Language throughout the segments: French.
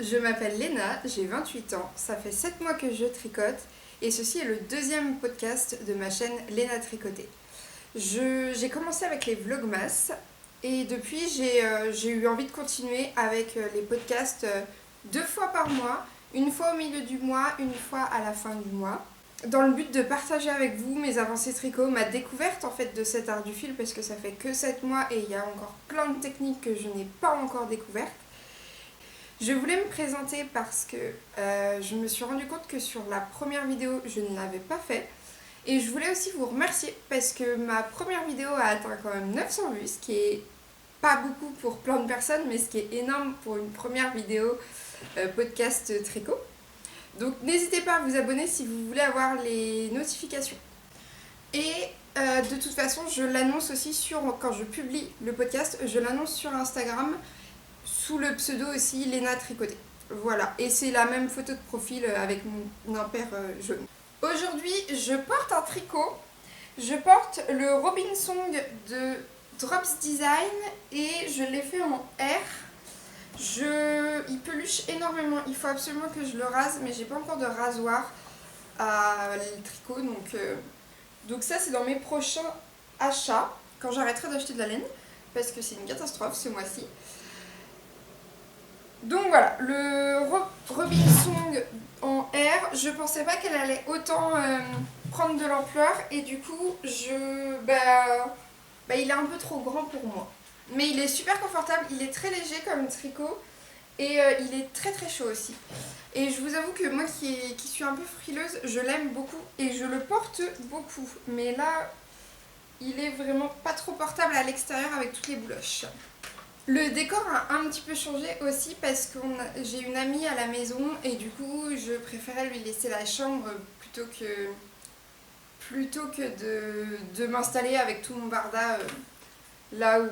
je m'appelle Léna, j'ai 28 ans, ça fait 7 mois que je tricote et ceci est le deuxième podcast de ma chaîne Léna Tricotée. J'ai commencé avec les vlogmas et depuis j'ai eu envie de continuer avec les podcasts 2 fois par mois, une fois au milieu du mois, une fois à la fin du mois, dans le but de partager avec vous mes avancées tricot, ma découverte en fait de cet art du fil parce que ça fait que 7 mois et il y a encore plein de techniques que je n'ai pas encore découvertes. Je voulais me présenter parce que je me suis rendu compte que sur la première vidéo, je ne l'avais pas fait. Et je voulais aussi vous remercier parce que ma première vidéo a atteint quand même 900 vues, ce qui est pas beaucoup pour plein de personnes, mais ce qui est énorme pour une première vidéo podcast tricot. Donc n'hésitez pas à vous abonner si vous voulez avoir les notifications. Et de toute façon, je l'annonce aussi quand je publie le podcast, je l'annonce sur Instagram sous le pseudo aussi Léna Tricotée. Voilà, et c'est la même photo de profil avec mon impair jaune. Aujourd'hui, je porte un tricot. Je porte le Robin Song de Drops Design et je l'ai fait en R. Il peluche énormément, il faut absolument que je le rase, mais j'ai pas encore de rasoir à le tricot, donc ça c'est dans mes prochains achats, quand j'arrêterai d'acheter de la laine, parce que c'est une catastrophe ce mois-ci. Donc voilà, le Robin Song en R, je pensais pas qu'elle allait autant prendre de l'ampleur et du coup il est un peu trop grand pour moi. Mais il est super confortable, il est très léger comme tricot et il est très très chaud aussi. Et je vous avoue que moi qui suis un peu frileuse, je l'aime beaucoup et je le porte beaucoup. Mais là, il est vraiment pas trop portable à l'extérieur avec toutes les bouloches. Le décor a un petit peu changé aussi parce que j'ai une amie à la maison et du coup je préférais lui laisser la chambre plutôt que de m'installer avec tout mon barda là où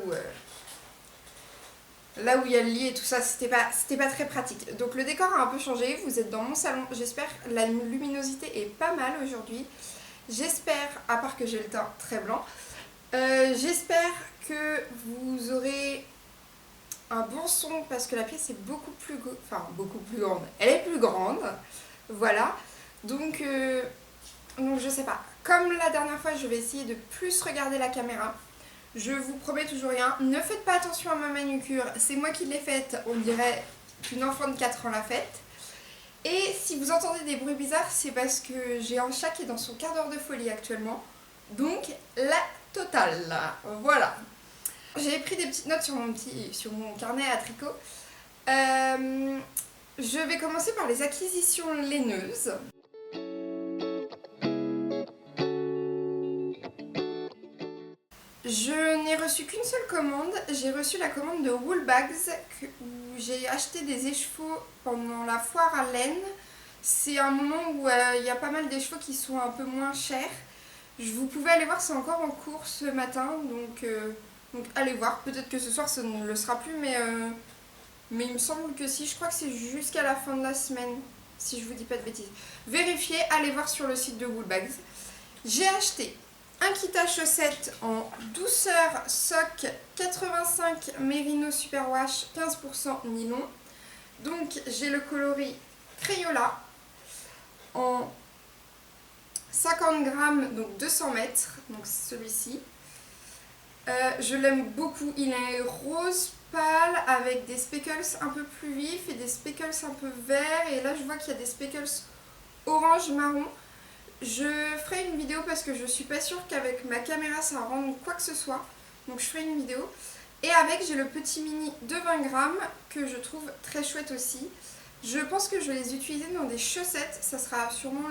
il y a le lit et tout ça, c'était pas très pratique. Donc le décor a un peu changé, vous êtes dans mon salon, j'espère la luminosité est pas mal aujourd'hui. J'espère, à part que j'ai le teint très blanc, j'espère que vous aurez un bon son parce que la pièce est beaucoup plus grande. Elle est plus grande, voilà. Donc je sais pas. Comme la dernière fois, je vais essayer de plus regarder la caméra. Je vous promets toujours rien. Ne faites pas attention à ma manucure. C'est moi qui l'ai faite. On dirait qu'une enfant de 4 ans l'a faite. Et si vous entendez des bruits bizarres, c'est parce que j'ai un chat qui est dans son quart d'heure de folie actuellement. Donc la totale. Voilà. J'ai pris des petites notes sur mon carnet à tricot. Je vais commencer par les acquisitions laineuses. Je n'ai reçu qu'une seule commande. J'ai reçu la commande de Woolbags où j'ai acheté des écheveaux pendant la foire à laine. C'est un moment où il y a pas mal d'écheveaux qui sont un peu moins chers. Vous pouvez aller voir, c'est encore en cours ce matin, donc allez voir. Peut-être que ce soir ça ne le sera plus, mais il me semble que si. Je crois que c'est jusqu'à la fin de la semaine, si je vous dis pas de bêtises. Vérifiez, allez voir sur le site de Woolbags. J'ai acheté un kit à chaussettes en douceur sock 85 Merino Superwash 15% nylon. Donc j'ai le coloris Crayola en 50 grammes, donc 200 mètres, donc celui-ci. Je l'aime beaucoup, il est rose pâle avec des speckles un peu plus vifs et des speckles un peu verts. Et là je vois qu'il y a des speckles orange marron. Je ferai une vidéo parce que je suis pas sûre qu'avec ma caméra ça rende quoi que ce soit. Donc je ferai une vidéo. Et avec j'ai le petit mini de 20 grammes que je trouve très chouette aussi. Je pense que je vais les utiliser dans des chaussettes. Ça sera sûrement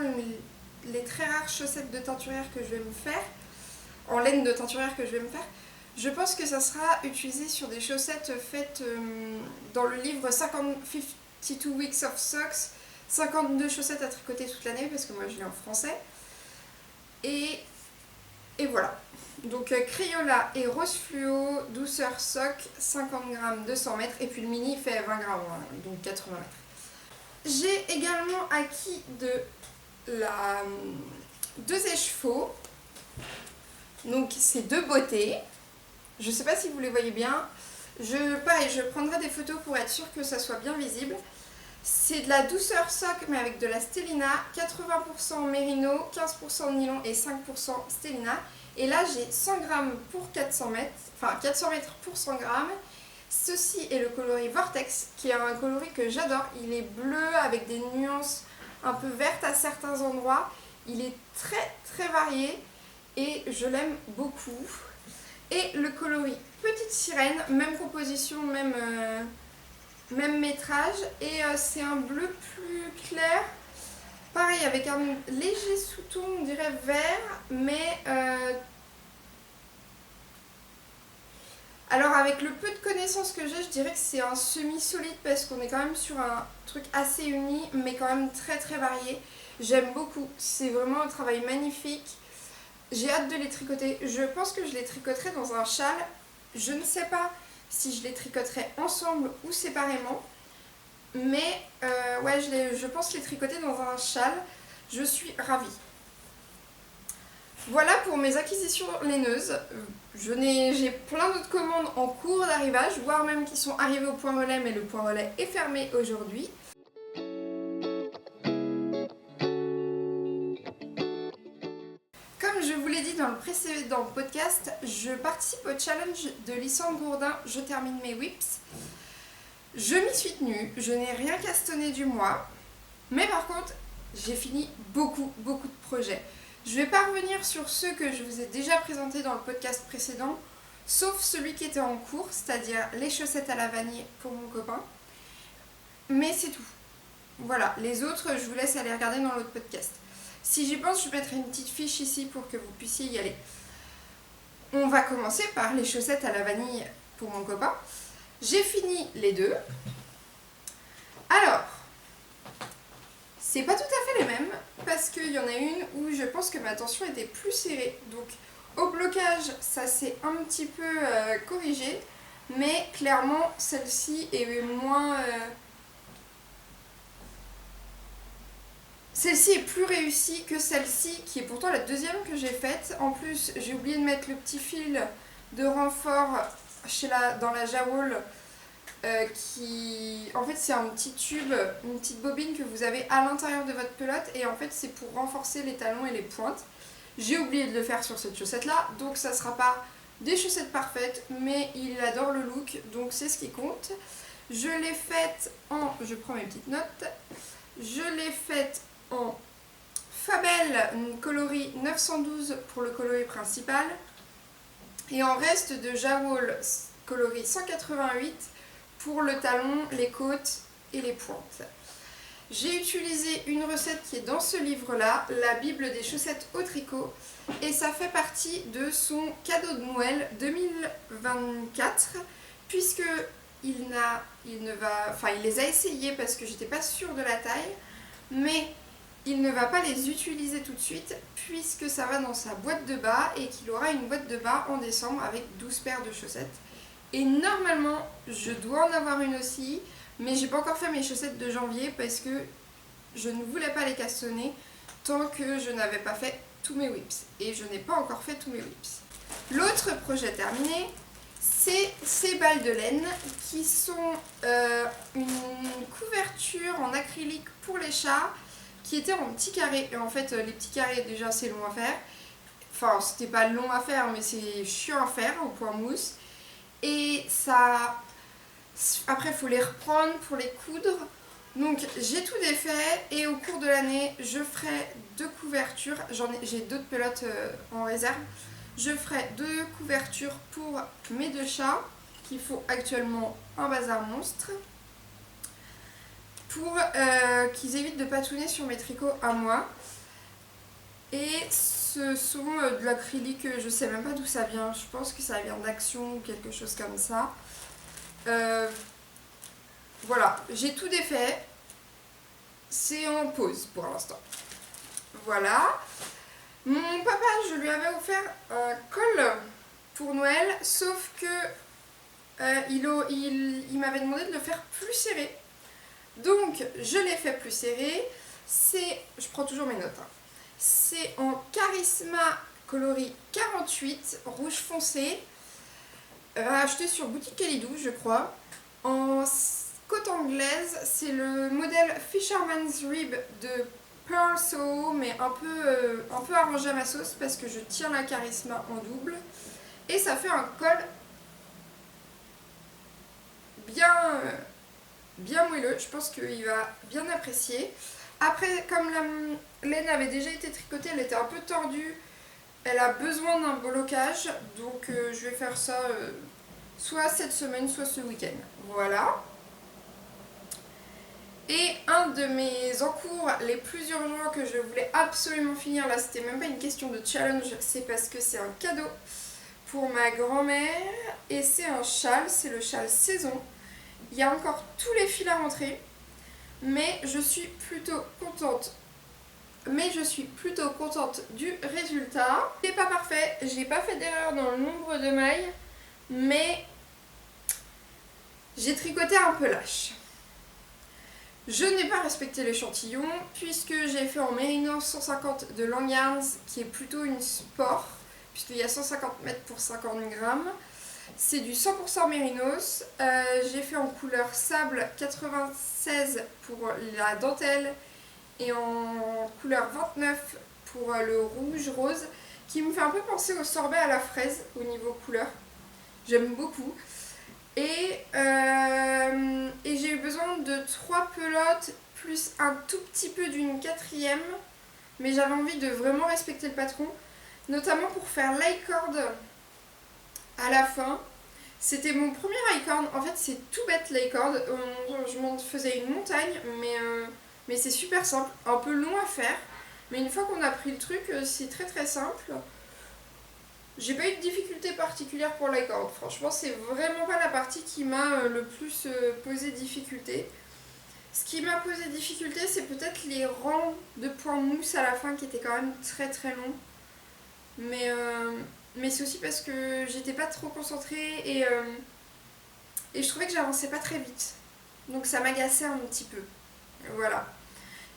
les très rares chaussettes de teinturière que je vais me faire. En laine de teinturière que je vais me faire. Je pense que ça sera utilisé sur des chaussettes faites dans le livre 52 Weeks of Socks. 52 chaussettes à tricoter toute l'année parce que moi je lis en français. Et voilà. Donc Crayola et rose fluo, douceur sock, 50 grammes, 200 mètres. Et puis le mini fait 20 grammes, donc 80 mètres. J'ai également acquis deux écheveaux. Donc c'est deux beautés. Je sais pas si vous les voyez bien. Pareil, je prendrai des photos pour être sûre que ça soit bien visible. C'est de la douceur soc mais avec de la stélina, 80% mérino, 15% nylon et 5% stélina. Et là j'ai 100 grammes pour 400 mètres, enfin 400 mètres pour 100 grammes. Ceci est le coloris Vortex, qui est un coloris que j'adore. Il est bleu avec des nuances un peu vertes à certains endroits. Il est très très varié et je l'aime beaucoup. Et le coloris Petite Sirène, même composition, même métrage. Et c'est un bleu plus clair. Pareil, avec un léger sous-ton, on dirait vert, mais alors avec le peu de connaissances que j'ai, je dirais que c'est un semi-solide parce qu'on est quand même sur un truc assez uni, mais quand même très très varié. J'aime beaucoup, c'est vraiment un travail magnifique. J'ai hâte de les tricoter. Je pense que je les tricoterai dans un châle. Je ne sais pas si je les tricoterai ensemble ou séparément. Mais ouais, je pense les tricoter dans un châle. Je suis ravie. Voilà pour mes acquisitions laineuses. J'ai plein d'autres commandes en cours d'arrivage, voire même qui sont arrivées au point relais, mais le point relais est fermé aujourd'hui. Comme je vous l'ai dit dans le précédent podcast, je participe au challenge de Lysandre Gourdin, je termine mes whips. Je m'y suis tenue, je n'ai rien castonné du mois, mais par contre, j'ai fini beaucoup de projets. Je ne vais pas revenir sur ceux que je vous ai déjà présentés dans le podcast précédent, sauf celui qui était en cours, c'est-à-dire les chaussettes à la vanille pour mon copain. Mais c'est tout. Voilà, les autres, je vous laisse aller regarder dans l'autre podcast. Si j'y pense, je mettrai une petite fiche ici pour que vous puissiez y aller. On va commencer par les chaussettes à la vanille pour mon copain. J'ai fini les deux. Alors, c'est pas tout à fait les mêmes parce qu'il y en a une où je pense que ma tension était plus serrée. Donc au blocage, ça s'est un petit peu corrigé, mais clairement celle-ci est moins... Celle-ci est plus réussie que celle-ci qui est pourtant la deuxième que j'ai faite. En plus, j'ai oublié de mettre le petit fil de renfort dans la Jawol. En fait c'est un petit tube, une petite bobine que vous avez à l'intérieur de votre pelote et en fait c'est pour renforcer les talons et les pointes. J'ai oublié de le faire sur cette chaussette là, donc ça sera pas des chaussettes parfaites, mais il adore le look, donc c'est ce qui compte. Je l'ai faite je prends mes petites notes, je l'ai faite en Fabel coloris 912 pour le coloris principal et en reste de Jawol coloris 188 pour le talon, les côtes et les pointes. J'ai utilisé une recette qui est dans ce livre-là, la Bible des chaussettes au tricot, et ça fait partie de son cadeau de Noël 2024, puisque il les a essayés parce que j'étais pas sûre de la taille, mais il ne va pas les utiliser tout de suite, puisque ça va dans sa boîte de bas et qu'il aura une boîte de bas en décembre avec 12 paires de chaussettes. Et normalement, je dois en avoir une aussi, mais j'ai pas encore fait mes chaussettes de janvier parce que je ne voulais pas les castonner tant que je n'avais pas fait tous mes whips. Et je n'ai pas encore fait tous mes whips. L'autre projet terminé, c'est ces balles de laine qui sont une couverture en acrylique pour les chats qui étaient en petits carrés. Et en fait, les petits carrés, déjà, c'est long à faire. Enfin, c'était pas long à faire, mais c'est chiant à faire au point mousse. Et ça... Après, il faut les reprendre pour les coudre. Donc, j'ai tout défait et au cours de l'année, je ferai 2 couvertures. J'ai d'autres pelotes en réserve. Je ferai 2 couvertures pour mes 2 chats, qui font actuellement un bazar monstre, pour qu'ils évitent de patouner sur mes tricots à moi. Et ce sont de l'acrylique, je sais même pas d'où ça vient, je pense que ça vient d'Action ou quelque chose comme ça. Voilà, j'ai tout défait, c'est en pause pour l'instant. Voilà. Mon papa, je lui avais offert un col pour Noël, sauf que il m'avait demandé de le faire plus serré. Donc, je l'ai fait plus serré. Je prends toujours mes notes. C'est en Charisma coloris 48, rouge foncé, acheté sur Boutique Kalidou, je crois, en côte anglaise, c'est le modèle Fisherman's Rib de Pearl Soho, mais un peu arrangé à ma sauce parce que je tiens la Charisma en double. Et ça fait un col bien moelleux, je pense qu'il va bien apprécier. Après, comme la laine avait déjà été tricotée, elle était un peu tordue, elle a besoin d'un blocage, donc je vais faire ça soit cette semaine, soit ce week-end. Voilà. Et un de mes encours les plus urgents que je voulais absolument finir, là c'était même pas une question de challenge, c'est parce que c'est un cadeau pour ma grand-mère et c'est un châle, c'est le châle saison. Il y a encore tous les fils à rentrer, mais je suis plutôt contente. Du résultat. C'est pas parfait, j'ai pas fait d'erreur dans le nombre de mailles, mais j'ai tricoté un peu lâche. Je n'ai pas respecté l'échantillon puisque j'ai fait en Mérinos 150 de Long Yarns qui est plutôt une sport puisqu'il y a 150 mètres pour 50 grammes. C'est du 100% Mérinos. J'ai fait en couleur sable 96 pour la dentelle et en couleur 29 pour le rouge rose qui me fait un peu penser au sorbet à la fraise au niveau couleur. J'aime beaucoup. Et j'ai eu besoin de 3 pelotes plus un tout petit peu d'une quatrième, mais j'avais envie de vraiment respecter le patron, notamment pour faire l'icord à la fin. C'était mon premier icord, en fait c'est tout bête l'icord, je m'en faisais une montagne, mais c'est super simple, un peu long à faire, mais une fois qu'on a pris le truc, c'est très très simple. J'ai pas eu de difficulté particulière pour l'icord. Franchement, c'est vraiment pas la partie qui m'a le plus posé difficulté. Ce qui m'a posé difficulté, c'est peut-être les rangs de points mousse à la fin qui étaient quand même très très longs. Mais c'est aussi parce que j'étais pas trop concentrée et je trouvais que j'avançais pas très vite. Donc ça m'agaçait un petit peu. Voilà.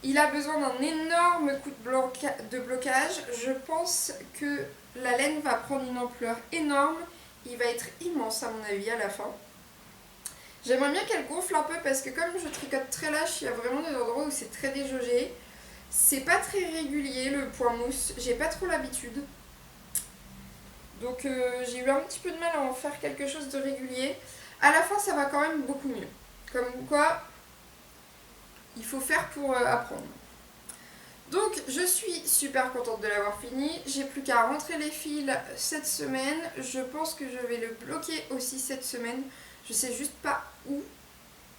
Il a besoin d'un énorme coup de blocage. Je pense que la laine va prendre une ampleur énorme. Il va être immense à mon avis à la fin. J'aimerais bien qu'elle gonfle un peu parce que comme je tricote très lâche, il y a vraiment des endroits où c'est très déjaugé. C'est pas très régulier le point mousse. J'ai pas trop l'habitude. Donc j'ai eu un petit peu de mal à en faire quelque chose de régulier. À la fin, ça va quand même beaucoup mieux. Comme quoi, il faut faire pour apprendre. Donc je suis super contente de l'avoir fini. J'ai plus qu'à rentrer les fils cette semaine. Je pense que je vais le bloquer aussi cette semaine. Je sais juste pas où.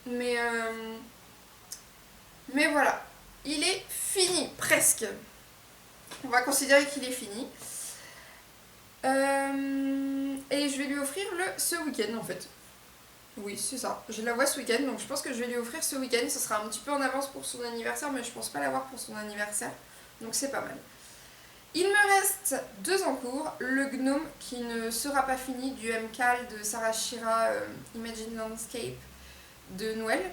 Mais voilà. Il est fini, presque. On va considérer qu'il est fini. Et je vais lui offrir ce week-end en fait. Oui, c'est ça. Je la vois ce week-end, donc je pense que je vais lui offrir ce week-end. Ça sera un petit peu en avance pour son anniversaire, mais je pense pas l'avoir pour son anniversaire. Donc c'est pas mal. Il me reste 2 en cours. Le gnome qui ne sera pas fini du MCAL de Sarah Shira Imagine Landscape de Noël.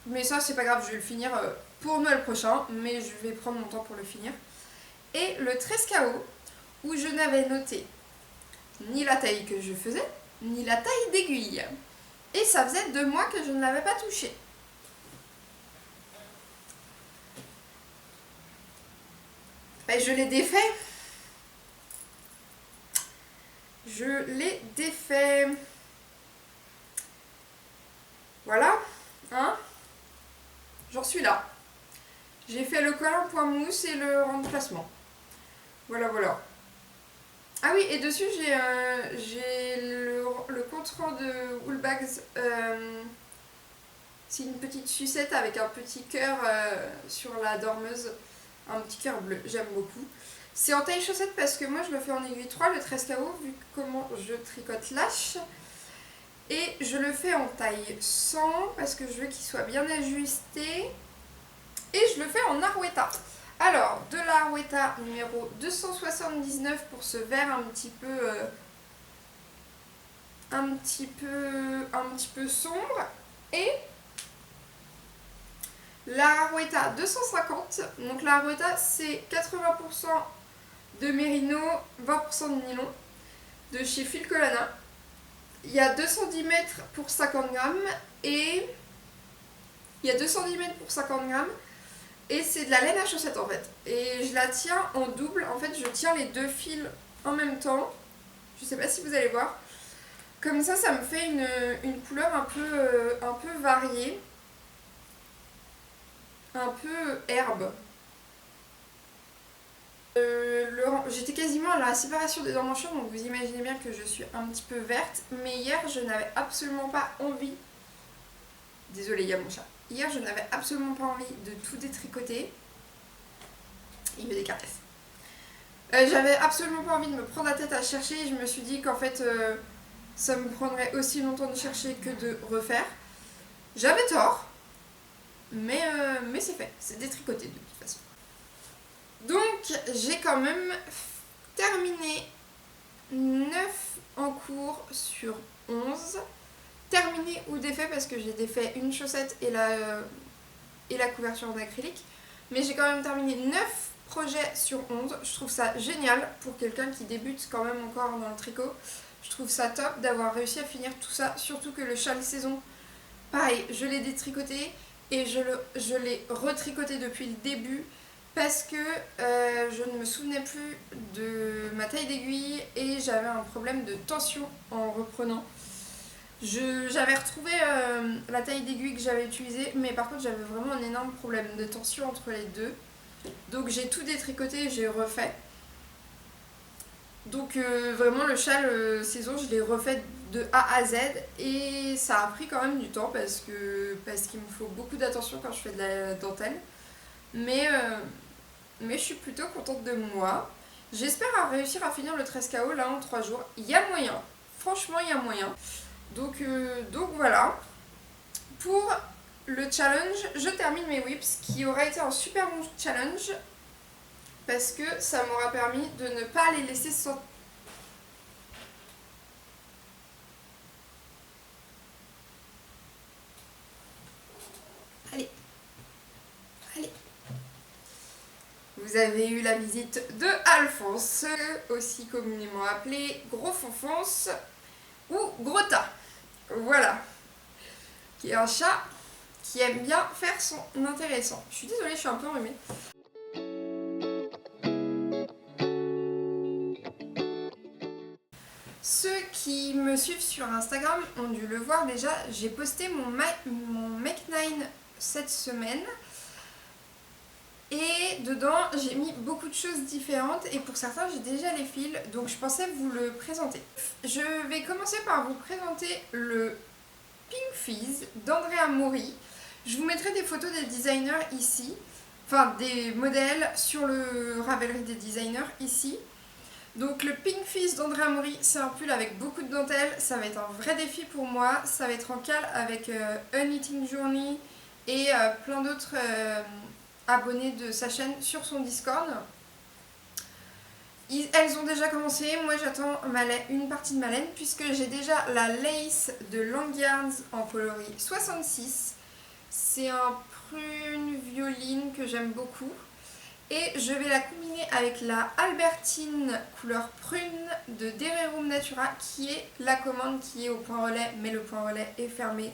Mais ça c'est pas grave, je vais le finir pour Noël prochain, mais je vais prendre mon temps pour le finir. Et le 13 KO où je n'avais noté ni la taille que je faisais, ni la taille d'aiguille. Et ça faisait 2 mois que je ne l'avais pas touché. Ben, je l'ai défait. Voilà. Hein, j'en suis là. J'ai fait le col en point mousse et le remplacement. Voilà. Ah oui, et dessus j'ai le contrôle de Woolbags. C'est une petite sucette avec un petit cœur sur la dormeuse. Un petit cœur bleu, j'aime beaucoup. C'est en taille chaussette parce que moi je le fais en aiguille 3, le 13 KO, vu comment je tricote lâche. Et je le fais en taille 100 parce que je veux qu'il soit bien ajusté. Et je le fais en Arwetta. Alors, de la Arwetta numéro 279 pour ce vert un petit peu sombre. Et la Arwetta 250. Donc la Arwetta c'est 80% de mérino, 20% de nylon de chez Filcolana. Il y a 210 mètres pour 50 grammes et il y a 210 mètres pour 50 grammes et c'est de la laine à chaussettes en fait. Et je la tiens en double, en fait je tiens les deux fils en même temps. Je sais pas si vous allez voir. Comme ça me fait une couleur un peu variée, un peu herbe. J'étais quasiment à la séparation des emmanchures, donc vous imaginez bien que je suis un petit peu verte. Mais hier, je n'avais absolument pas envie. Désolée, il y a mon chat. Hier, je n'avais absolument pas envie de tout détricoter. Il me décaresse. J'avais absolument pas envie de me prendre la tête à chercher. Je me suis dit qu'en fait, ça me prendrait aussi longtemps de chercher que de refaire. J'avais tort, mais c'est fait. C'est détricoté de toute façon. Donc, j'ai quand même terminé 9 en cours sur 11. Terminé ou défait parce que j'ai défait une chaussette et la couverture en acrylique. Mais j'ai quand même terminé 9 projets sur 11. Je trouve ça génial pour quelqu'un qui débute quand même encore dans le tricot. Je trouve ça top d'avoir réussi à finir tout ça. Surtout que le châle saison, pareil, je l'ai détricoté et je l'ai retricoté depuis le début. Parce que je ne me souvenais plus de ma taille d'aiguille et j'avais un problème de tension en reprenant. J'avais retrouvé la taille d'aiguille que j'avais utilisée, mais par contre j'avais vraiment un énorme problème de tension entre les deux. Donc j'ai tout détricoté et j'ai refait. Donc vraiment le châle saison, je l'ai refait de A à Z et ça a pris quand même du temps parce qu'il me faut beaucoup d'attention quand je fais de la dentelle. Mais je suis plutôt contente de moi. J'espère réussir à finir le 13KO là en 3 jours. Il y a moyen. Franchement, il y a moyen. Donc voilà. Pour le challenge, je termine mes whips qui aura été un super bon challenge parce que ça m'aura permis de ne pas les laisser sans... Allez. Vous avez eu la visite de Alphonse, aussi communément appelé Gros Fonfonce ou Grota. Voilà. Qui est un chat qui aime bien faire son intéressant. Je suis désolée, je suis un peu enrhumée. Ceux qui me suivent sur Instagram ont dû le voir déjà, j'ai posté mon Make 9 cette semaine. Et dedans, j'ai mis beaucoup de choses différentes et pour certains, j'ai déjà les fils, donc je pensais vous le présenter. Je vais commencer par vous présenter le Pink Fizz d'Andrea Mori. Je vous mettrai des photos des designers ici, enfin des modèles sur le Ravelry des designers ici. Donc le Pink Fizz d'Andrea Mori, c'est un pull avec beaucoup de dentelle, ça va être un vrai défi pour moi, ça va être en cal avec Unknitting Journey et plein d'autres abonnés de sa chaîne sur son Discord. Elles ont déjà commencé, moi j'attends une partie de ma laine puisque j'ai déjà la lace de Long Yarns en coloris 66. C'est un prune violine que j'aime beaucoup. Et je vais la combiner avec la Albertine couleur prune de Dererum Natura qui est la commande qui est au point relais, mais le point relais est fermé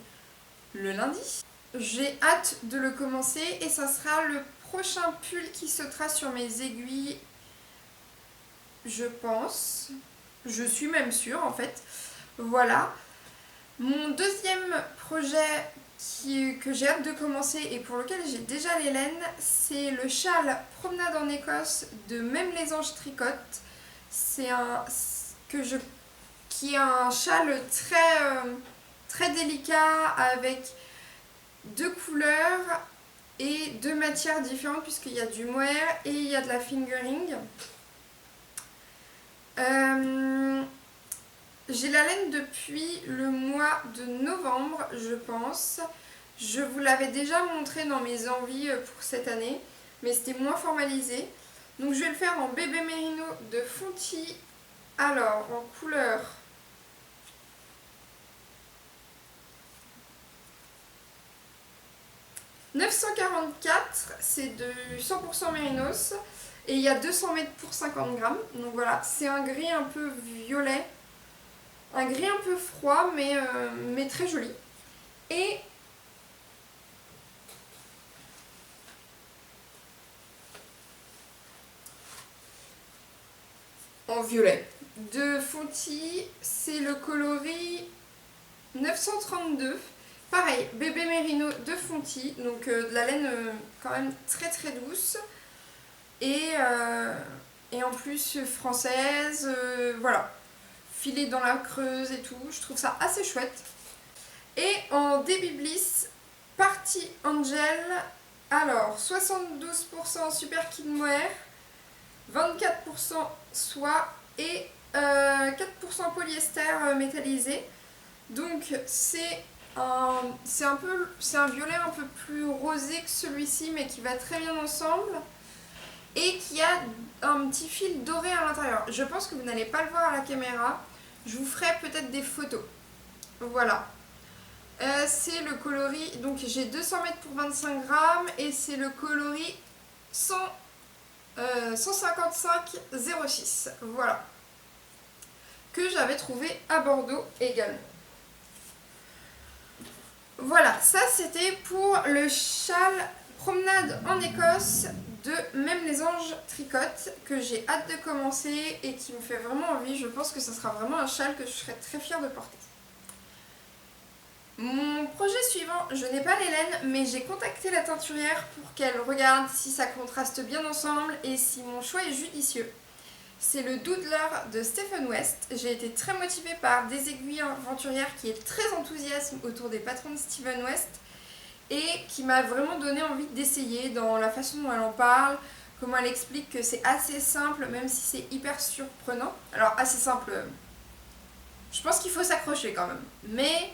le lundi. J'ai hâte de le commencer et ça sera le prochain pull qui sautera sur mes aiguilles, je pense. Je suis même sûre en fait. Voilà. Mon deuxième projet que j'ai hâte de commencer et pour lequel j'ai déjà les laines, c'est le châle Promenade en Écosse de Même les Anges Tricotent. C'est qui est un châle très délicat avec 2 couleurs et 2 matières différentes puisqu'il y a du mohair et il y a de la fingering. J'ai la laine depuis le mois de novembre, je pense. Je vous l'avais déjà montré dans mes envies pour cette année, mais c'était moins formalisé. Donc je vais le faire en bébé mérino de Fonty. Alors, en couleur... « 944, c'est de 100% mérinos. Et il y a 200 mètres pour 50 grammes. Donc voilà, c'est un gris un peu violet. Un gris un peu froid, mais très joli. Et en violet. De Fonty, c'est le coloris 932. Pareil, bébé mérino de Fonty, donc de la laine quand même très très douce. Et en plus française, voilà. Filée dans la Creuse et tout, je trouve ça assez chouette. Et en Baby Bliss, Party Angel, alors 72% super kid mohair, 24% soie et 4% polyester métallisé. Donc c'est un violet un peu plus rosé que celui-ci, mais qui va très bien ensemble et qui a un petit fil doré à l'intérieur. Je pense que vous n'allez pas le voir à la caméra, je vous ferai peut-être des photos. Voilà. C'est le coloris, donc j'ai 200 mètres pour 25 grammes et c'est le coloris 155,06. Voilà. Que j'avais trouvé à Bordeaux également. Voilà, ça c'était pour le châle promenade en Écosse de Même les anges tricotent, que j'ai hâte de commencer et qui me fait vraiment envie. Je pense que ça sera vraiment un châle que je serai très fière de porter. Mon projet suivant, je n'ai pas les laines, mais j'ai contacté la teinturière pour qu'elle regarde si ça contraste bien ensemble et si mon choix est judicieux. C'est le Doodler de Stephen West. J'ai été très motivée par des aiguilles aventurières qui est très enthousiaste autour des patrons de Stephen West et qui m'a vraiment donné envie d'essayer dans la façon dont elle en parle, comment elle explique que c'est assez simple même si c'est hyper surprenant. Alors assez simple, je pense qu'il faut s'accrocher quand même, mais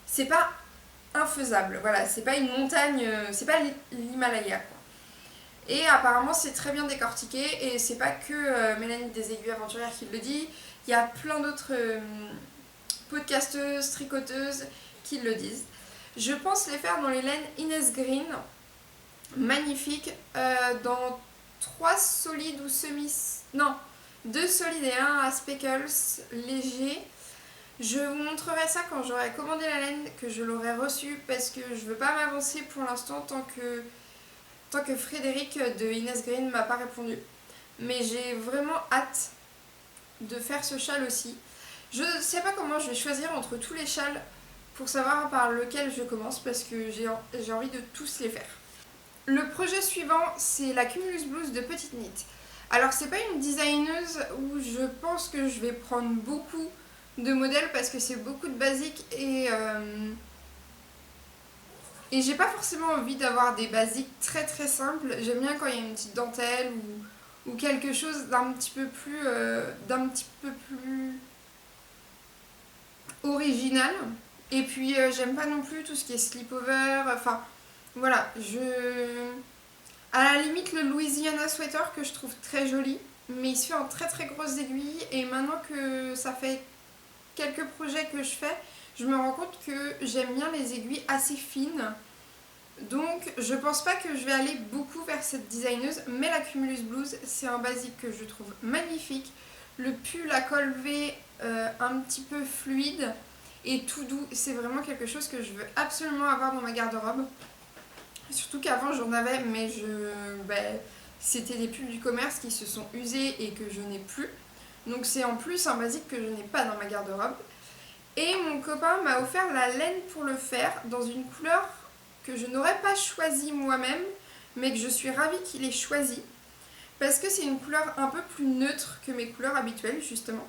c'est pas infaisable, voilà, c'est pas une montagne, c'est pas l'Himalaya quoi. Et apparemment c'est très bien décortiqué et c'est pas que Mélanie des Aiguilles Aventurières qui le dit, il y a plein d'autres podcasteuses, tricoteuses qui le disent. Je pense les faire dans les laines Innes Green, magnifiques, dans 3 solides ou semi... Non, 2 solides et 1 à speckles léger. Je vous montrerai ça quand j'aurai commandé la laine, que je l'aurai reçue, parce que je veux pas m'avancer pour l'instant tant que Frédéric de Innes Green m'a pas répondu. Mais j'ai vraiment hâte de faire ce châle aussi. Je ne sais pas comment je vais choisir entre tous les châles pour savoir par lequel je commence, parce que j'ai envie de tous les faire. Le projet suivant, c'est la Cumulus Blues de Petite Knit. Alors c'est pas une designeuse où je pense que je vais prendre beaucoup de modèles parce que c'est beaucoup de basiques et j'ai pas forcément envie d'avoir des basiques très très simples. J'aime bien quand il y a une petite dentelle ou quelque chose d'un petit peu plus original. Et puis j'aime pas non plus tout ce qui est slip-over. Enfin voilà, à la limite le Louisiana Sweater que je trouve très joli, mais il se fait en très très grosses aiguilles et maintenant que ça fait quelques projets que je fais, je me rends compte que j'aime bien les aiguilles assez fines. Donc je pense pas que je vais aller beaucoup vers cette designeuse, mais la Cumulus Blues c'est un basique que je trouve magnifique. Le pull à col V un petit peu fluide et tout doux, c'est vraiment quelque chose que je veux absolument avoir dans ma garde-robe. Surtout qu'avant j'en avais, mais c'était des pulls du commerce qui se sont usés et que je n'ai plus. Donc c'est en plus un basique que je n'ai pas dans ma garde-robe. Et mon copain m'a offert la laine pour le faire dans une couleur que je n'aurais pas choisie moi-même, mais que je suis ravie qu'il ait choisi. Parce que c'est une couleur un peu plus neutre que mes couleurs habituelles, justement.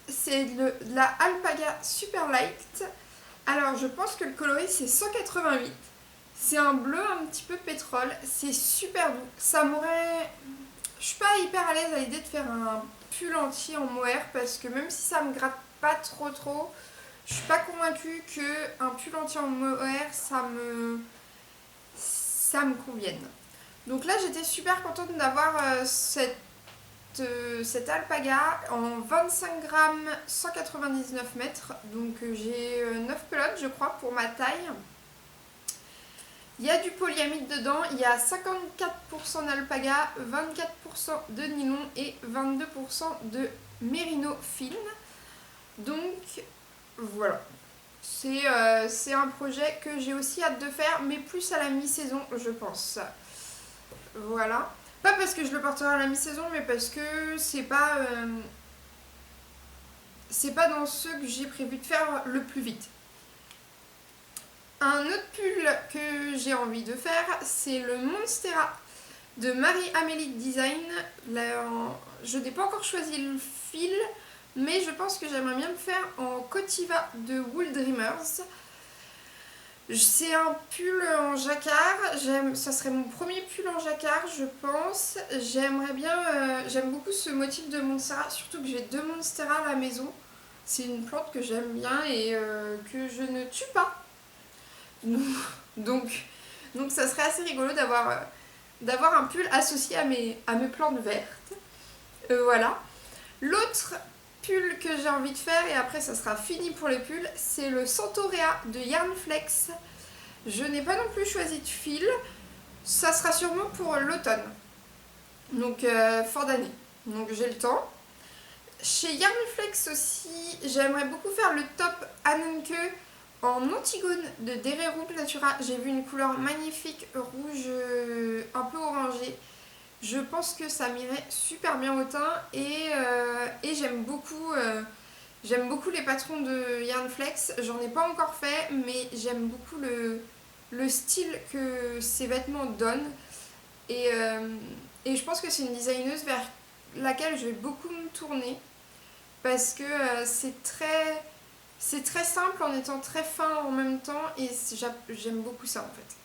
C'est de la Alpaga Super Light. Alors je pense que le coloris c'est 188. C'est un bleu un petit peu pétrole. C'est super doux. Ça m'aurait... Je suis pas hyper à l'aise à l'idée de faire un pull entier en mohair parce que même si ça me gratte pas trop, je suis pas convaincue qu'un pull entier en mohair ça me convienne. Donc là j'étais super contente d'avoir cette alpaga en 25 grammes 199 mètres. Donc j'ai 9 pelotes je crois pour ma taille. Il y a du polyamide dedans, il y a 54% d'alpaga, 24% de nylon et 22% de mérino fine. Donc voilà. C'est un projet que j'ai aussi hâte de faire, mais plus à la mi-saison, je pense. Voilà. Pas parce que je le porterai à la mi-saison, mais parce que c'est pas dans ceux que j'ai prévu de faire le plus vite. Un autre pull que j'ai envie de faire, c'est le Monstera de Marie-Amélie Design. Là, je n'ai pas encore choisi le fil, mais je pense que j'aimerais bien le faire en Cotiva de Wool Dreamers. C'est un pull en jacquard, ça serait mon premier pull en jacquard je pense. J'aime beaucoup ce motif de Monstera, surtout que j'ai 2 Monstera à la maison. C'est une plante que j'aime bien et que je ne tue pas. Donc, donc ça serait assez rigolo d'avoir un pull associé à mes plantes vertes. Voilà. L'autre pull que j'ai envie de faire, et après ça sera fini pour les pulls, c'est le Santorea de Yarnflex. Je n'ai pas non plus choisi de fil. Ça sera sûrement pour l'automne. Donc fin d'année. Donc j'ai le temps. Chez Yarnflex aussi, j'aimerais beaucoup faire le top Annenke en Antigone de Dererup Natura. J'ai vu une couleur magnifique, rouge un peu orangé. Je pense que ça m'irait super bien au teint et j'aime beaucoup les patrons de Yarnflex. J'en ai pas encore fait, mais j'aime beaucoup le style que ces vêtements donnent. Et je pense que c'est une designeuse vers laquelle je vais beaucoup me tourner parce que c'est très simple en étant très fin en même temps et j'aime beaucoup ça en fait.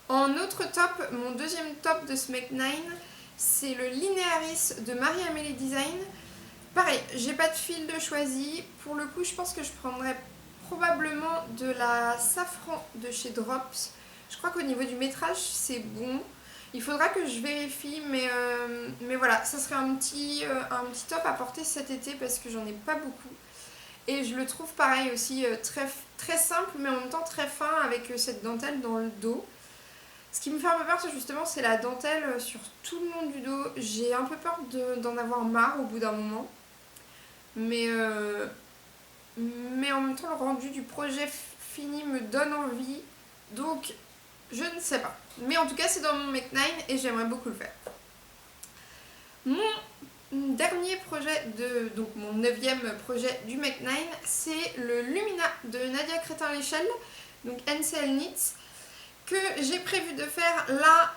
En autre top, mon deuxième top de ce Make 9, c'est le Linearis de Marie-Amélie Design. Pareil, j'ai pas de fil de choisi. Pour le coup, je pense que je prendrais probablement de la safran de chez Drops. Je crois qu'au niveau du métrage, c'est bon. Il faudra que je vérifie, mais voilà, ça serait un petit top à porter cet été parce que j'en ai pas beaucoup. Et je le trouve pareil aussi très, très simple, mais en même temps très fin avec cette dentelle dans le dos. Ce qui me fait un peu peur, justement, c'est la dentelle sur tout le long du dos. J'ai un peu peur d'en avoir marre au bout d'un moment. Mais en même temps, le rendu du projet fini me donne envie. Donc, je ne sais pas. Mais en tout cas, c'est dans mon Make 9 et j'aimerais beaucoup le faire. Mon dernier projet, donc mon 9e projet du Make 9, c'est le Lumina de Nadia Crétin-Léchelle, donc NCL Knits, que j'ai prévu de faire là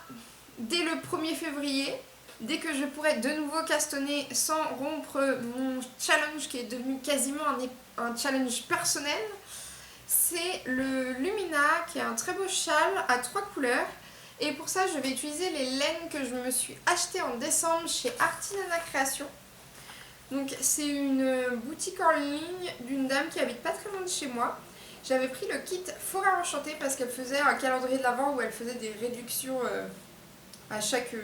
dès le 1er février, dès que je pourrai de nouveau castonner sans rompre mon challenge qui est devenu quasiment un challenge personnel. C'est le Lumina qui est un très beau châle à 3 couleurs. Et pour ça, je vais utiliser les laines que je me suis achetées en décembre chez Artisanat Création. Donc c'est une boutique en ligne d'une dame qui habite pas très loin de chez moi. J'avais pris le kit Forêt Enchantée parce qu'elle faisait un calendrier de l'Avent où elle faisait des réductions à chaque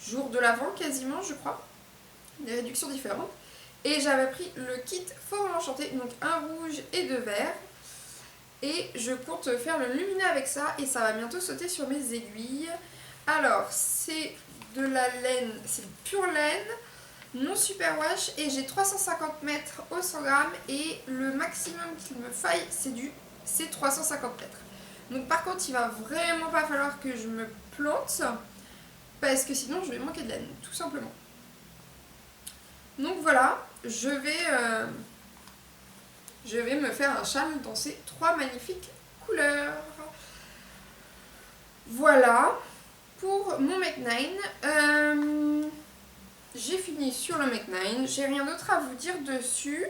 jour de l'Avent quasiment, je crois. Des réductions différentes. Et j'avais pris le kit Forêt Enchantée, donc un rouge et 2 verts. Et je compte faire le Lumina avec ça et ça va bientôt sauter sur mes aiguilles. Alors, c'est de la laine, c'est pure laine, non superwash et j'ai 350 mètres au 100 grammes et le maximum qu'il me faille, c'est 350 mètres. Donc par contre, il va vraiment pas falloir que je me plante parce que sinon je vais manquer de laine, tout simplement. Donc voilà, je vais me faire un châle dans ces 3 magnifiques couleurs. Voilà pour mon Make 9. J'ai fini sur le Make 9. J'ai rien d'autre à vous dire dessus.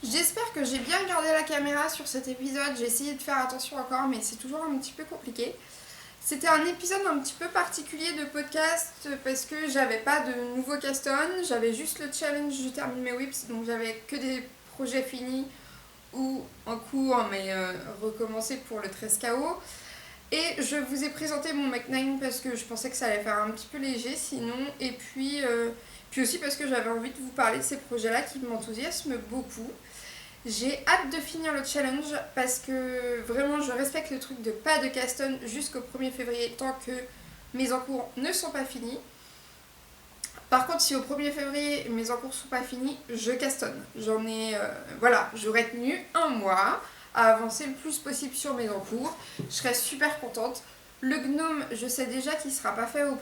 J'espère que j'ai bien gardé la caméra sur cet épisode. J'ai essayé de faire attention encore, mais c'est toujours un petit peu compliqué. C'était un épisode un petit peu particulier de podcast parce que j'avais pas de nouveau caston, j'avais juste le challenge Je termine mes whips, donc j'avais que des projets finis ou en cours mais recommencer pour le 13 KO. Et je vous ai présenté mon Make 9 parce que je pensais que ça allait faire un petit peu léger sinon, et puis aussi parce que j'avais envie de vous parler de ces projets-là qui m'enthousiasment beaucoup. J'ai hâte de finir le challenge parce que vraiment je respecte le truc de pas de caston jusqu'au 1er février tant que mes encours ne sont pas finis. Par contre, si au 1er février, mes encours ne sont pas finis, je castonne. Voilà, j'aurais tenu un mois à avancer le plus possible sur mes encours. Je serais super contente. Le gnome, je sais déjà qu'il ne sera pas fait au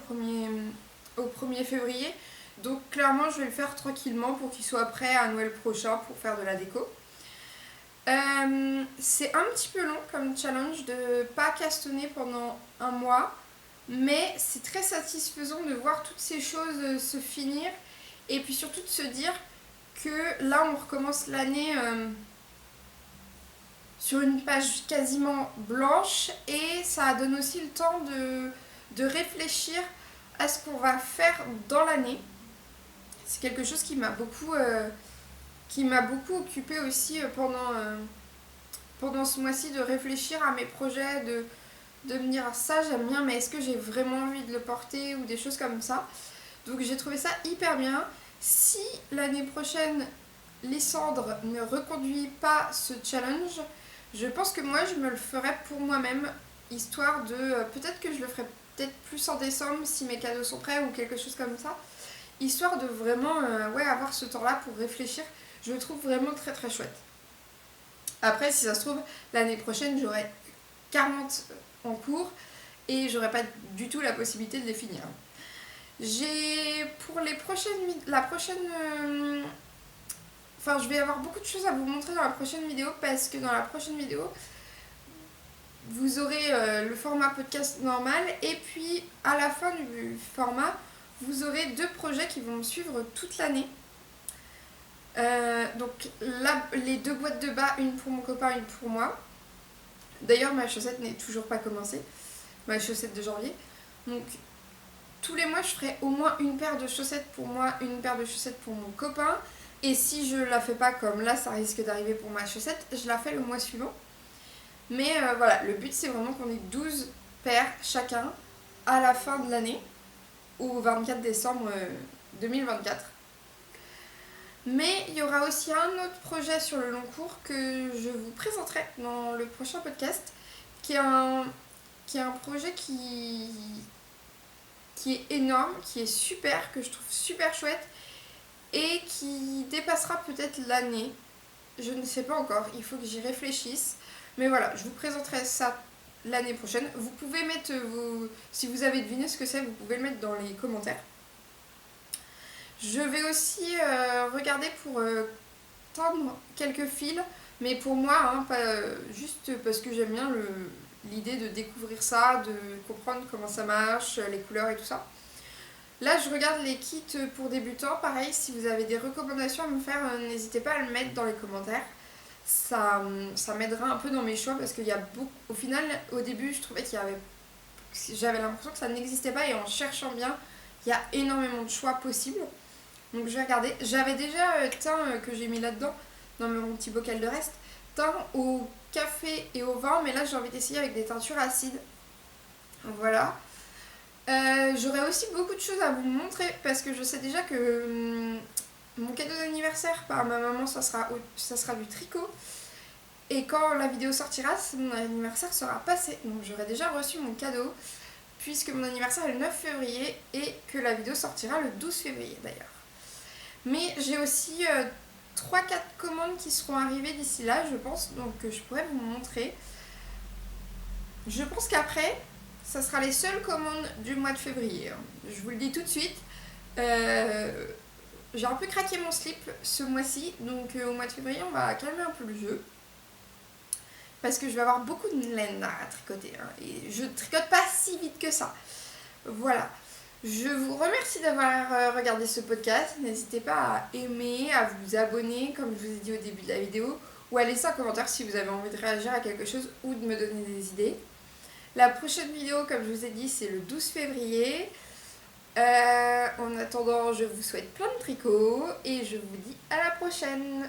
1er février. Donc clairement, je vais le faire tranquillement pour qu'il soit prêt à Noël prochain pour faire de la déco. C'est un petit peu long comme challenge de ne pas castonner pendant un mois. Mais c'est très satisfaisant de voir toutes ces choses se finir. Et puis surtout de se dire que là, on recommence l'année sur une page quasiment blanche. Et ça donne aussi le temps de réfléchir à ce qu'on va faire dans l'année. C'est quelque chose qui m'a beaucoup occupée aussi pendant ce mois-ci, de réfléchir à mes projets, de me dire ça j'aime bien, mais est-ce que j'ai vraiment envie de le porter, ou des choses comme ça. Donc j'ai trouvé ça hyper bien. Si l'année prochaine Lysandre ne reconduit pas ce challenge, je pense que moi je me le ferai pour moi-même, histoire de peut-être que je le ferai peut-être plus en décembre si mes cadeaux sont prêts ou quelque chose comme ça, histoire de vraiment avoir ce temps-là pour réfléchir. Je le trouve vraiment très très chouette. Après, si ça se trouve, l'année prochaine j'aurai 40 en cours et j'aurai pas du tout la possibilité de les finir. J'ai pour je vais avoir beaucoup de choses à vous montrer dans la prochaine vidéo, parce que dans la prochaine vidéo vous aurez le format podcast normal, et puis à la fin du format vous aurez 2 projets qui vont me suivre toute l'année. Donc là, les 2 boîtes de bas, une pour mon copain, une pour moi. D'ailleurs, ma chaussette n'est toujours pas commencée, ma chaussette de janvier. Donc tous les mois je ferai au moins une paire de chaussettes pour moi, une paire de chaussettes pour mon copain. Et si je la fais pas, comme là ça risque d'arriver pour ma chaussette, je la fais le mois suivant. Mais voilà, le but c'est vraiment qu'on ait 12 paires chacun à la fin de l'année, au 24 décembre 2024. Mais il y aura aussi un autre projet sur le long cours que je vous présenterai dans le prochain podcast, qui est un projet qui est énorme, qui est super, que je trouve super chouette, et qui dépassera peut-être l'année. Je ne sais pas encore, il faut que j'y réfléchisse. Mais voilà, je vous présenterai ça l'année prochaine. Vous pouvez mettre si vous avez deviné ce que c'est, vous pouvez le mettre dans les commentaires. Je vais aussi regarder pour tendre quelques fils, mais pour moi, hein, pas juste parce que j'aime bien l'idée de découvrir ça, de comprendre comment ça marche, les couleurs et tout ça. Là, je regarde les kits pour débutants. Pareil, si vous avez des recommandations à me faire, n'hésitez pas à le mettre dans les commentaires. Ça m'aidera un peu dans mes choix, parce qu'il y a beaucoup. Au final, au début, je trouvais j'avais l'impression que ça n'existait pas, et en cherchant bien, il y a énormément de choix possibles. Donc je vais regarder. J'avais déjà teint que j'ai mis là-dedans, dans mon petit bocal de reste, teint au café et au vin, mais là j'ai envie d'essayer avec des teintures acides. Voilà. J'aurai aussi beaucoup de choses à vous montrer, parce que je sais déjà que mon cadeau d'anniversaire par ma maman, ça sera du tricot. Et quand la vidéo sortira, mon anniversaire sera passé. Donc j'aurai déjà reçu mon cadeau, puisque mon anniversaire est le 9 février et que la vidéo sortira le 12 février d'ailleurs. Mais j'ai aussi 3-4 commandes qui seront arrivées d'ici là, je pense, donc je pourrais vous montrer. Je pense qu'après, ça sera les seules commandes du mois de février. Je vous le dis tout de suite. J'ai un peu craqué mon slip ce mois-ci, donc au mois de février, on va calmer un peu le jeu. Parce que je vais avoir beaucoup de laine à tricoter, hein, et je tricote pas si vite que ça. Voilà. Je vous remercie d'avoir regardé ce podcast. N'hésitez pas à aimer, à vous abonner, comme je vous ai dit au début de la vidéo, ou à laisser un commentaire si vous avez envie de réagir à quelque chose ou de me donner des idées. La prochaine vidéo, comme je vous ai dit, c'est le 12 février. En attendant, je vous souhaite plein de tricots et je vous dis à la prochaine.